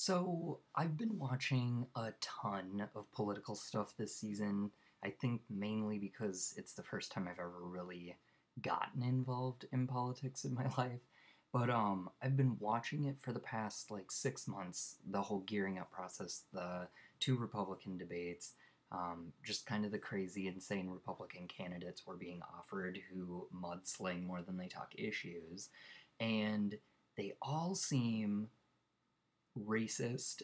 So, I've been watching a ton of political stuff this season. I think mainly because it's the first time I've ever really gotten involved in politics in my life. But I've been watching it for the past like 6 months, the whole gearing up process, the two Republican debates, just kind of the crazy, insane Republican candidates were being offered who mudsling more than they talk issues. And they all seem racist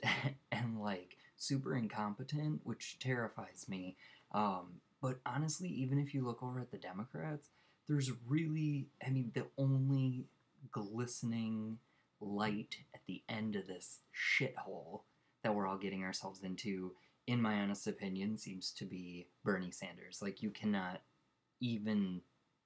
and like super incompetent, which terrifies me. But honestly, even if you look over at the Democrats, there's really, I mean, the only glistening light at the end of this shithole that we're all getting ourselves into, in my honest opinion, seems to be Bernie Sanders. Like, you cannot even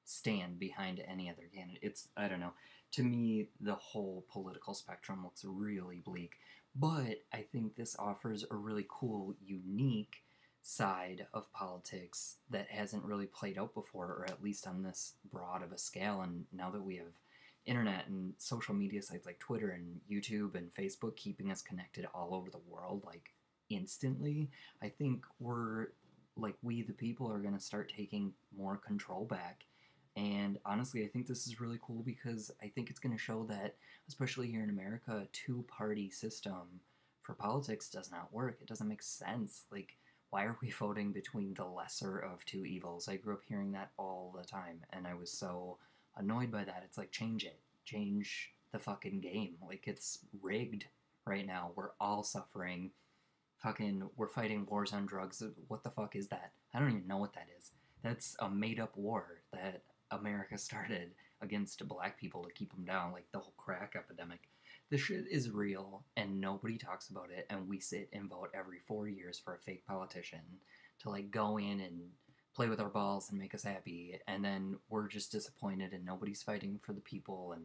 stand behind any other candidate. It's, I don't know. To me, the whole political spectrum looks really bleak. But I think this offers a really cool, unique side of politics that hasn't really played out before, or at least on this broad of a scale. And now that we have internet and social media sites like Twitter and YouTube and Facebook keeping us connected all over the world, like instantly, I think we the people are going to start taking more control back. And honestly, I think this is really cool because I think it's going to show that, especially here in America, a two-party system for politics does not work. It doesn't make sense. Like, why are we voting between the lesser of two evils? I grew up hearing that all the time, and I was so annoyed by that. It's like, change it. Change the fucking game. Like, it's rigged right now. We're all suffering. We're fighting wars on drugs. What the fuck is that? I don't even know what that is. That's a made up war that America started against black people to keep them down, like the whole crack epidemic. This shit is real and nobody talks about it, and we sit and vote every 4 years for a fake politician to like go in and play with our balls and make us happy, and then we're just disappointed and nobody's fighting for the people, and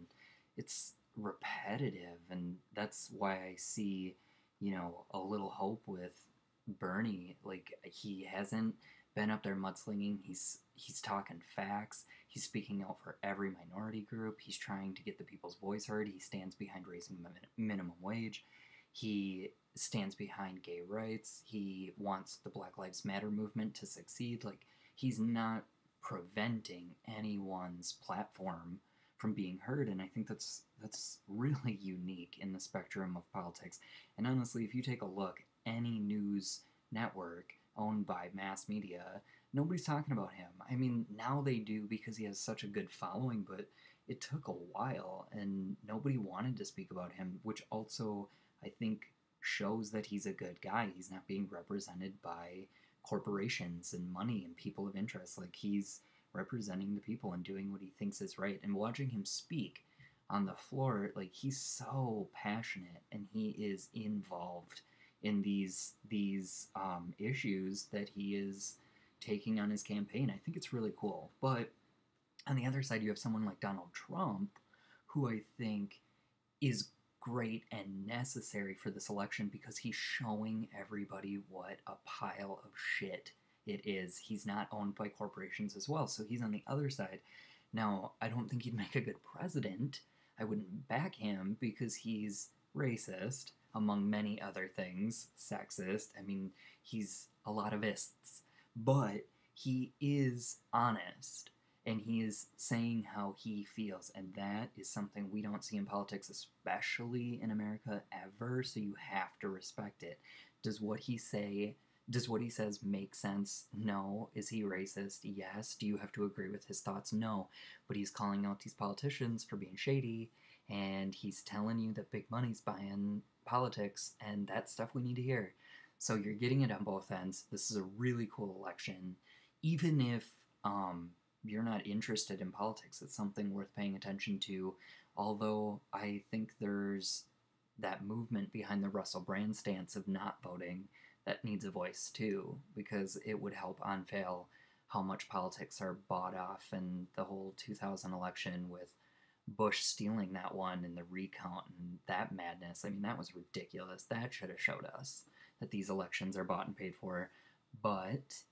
it's repetitive. And that's why I see, a little hope with Bernie. Like, he hasn't been up there mudslinging. He's talking facts. He's speaking out for every minority group. He's trying to get the people's voice heard. He stands behind raising minimum wage. He stands behind gay rights. He wants the Black Lives Matter movement to succeed. Like, he's not preventing anyone's platform from being heard, and I think that's really unique in the spectrum of politics. And honestly, if you take a look, any news network owned by mass media, nobody's talking about him. I mean, now they do because he has such a good following, but it took a while and nobody wanted to speak about him, which also, I think, shows that he's a good guy. He's not being represented by corporations and money and people of interest. Like, he's representing the people and doing what he thinks is right. And watching him speak on the floor, like, he's so passionate and he is involved in these issues that he is taking on his campaign. I think it's really cool. But on the other side, you have someone like Donald Trump, who I think is great and necessary for this election because he's showing everybody what a pile of shit it is. He's not owned by corporations as well, so he's on the other side. Now, I don't think he'd make a good president. I wouldn't back him because he's racist, among many other things, sexist. I mean, he's a lot of ists. But he is honest, and he is saying how he feels, and that is something we don't see in politics, especially in America, ever, so you have to respect it. Does what he says make sense? No. Is he racist? Yes. Do you have to agree with his thoughts? No. But he's calling out these politicians for being shady, and he's telling you that big money's buying politics, and that's stuff we need to hear. So you're getting it on both ends. This is a really cool election. Even if you're not interested in politics, it's something worth paying attention to. Although I think there's that movement behind the Russell Brand stance of not voting that needs a voice too, because it would help unveil how much politics are bought off, and the whole 2000 election with Bush stealing that one and the recount and that madness. I mean, that was ridiculous. That should have showed us that these elections are bought and paid for. But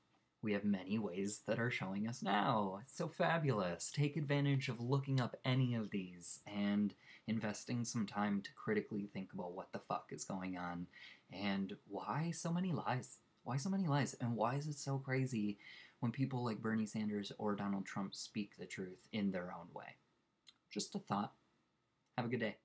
we have many ways that are showing us now. It's so fabulous. Take advantage of looking up any of these, and investing some time to critically think about what the fuck is going on and why so many lies. Why so many lies? And why is it so crazy when people like Bernie Sanders or Donald Trump speak the truth in their own way? Just a thought. Have a good day.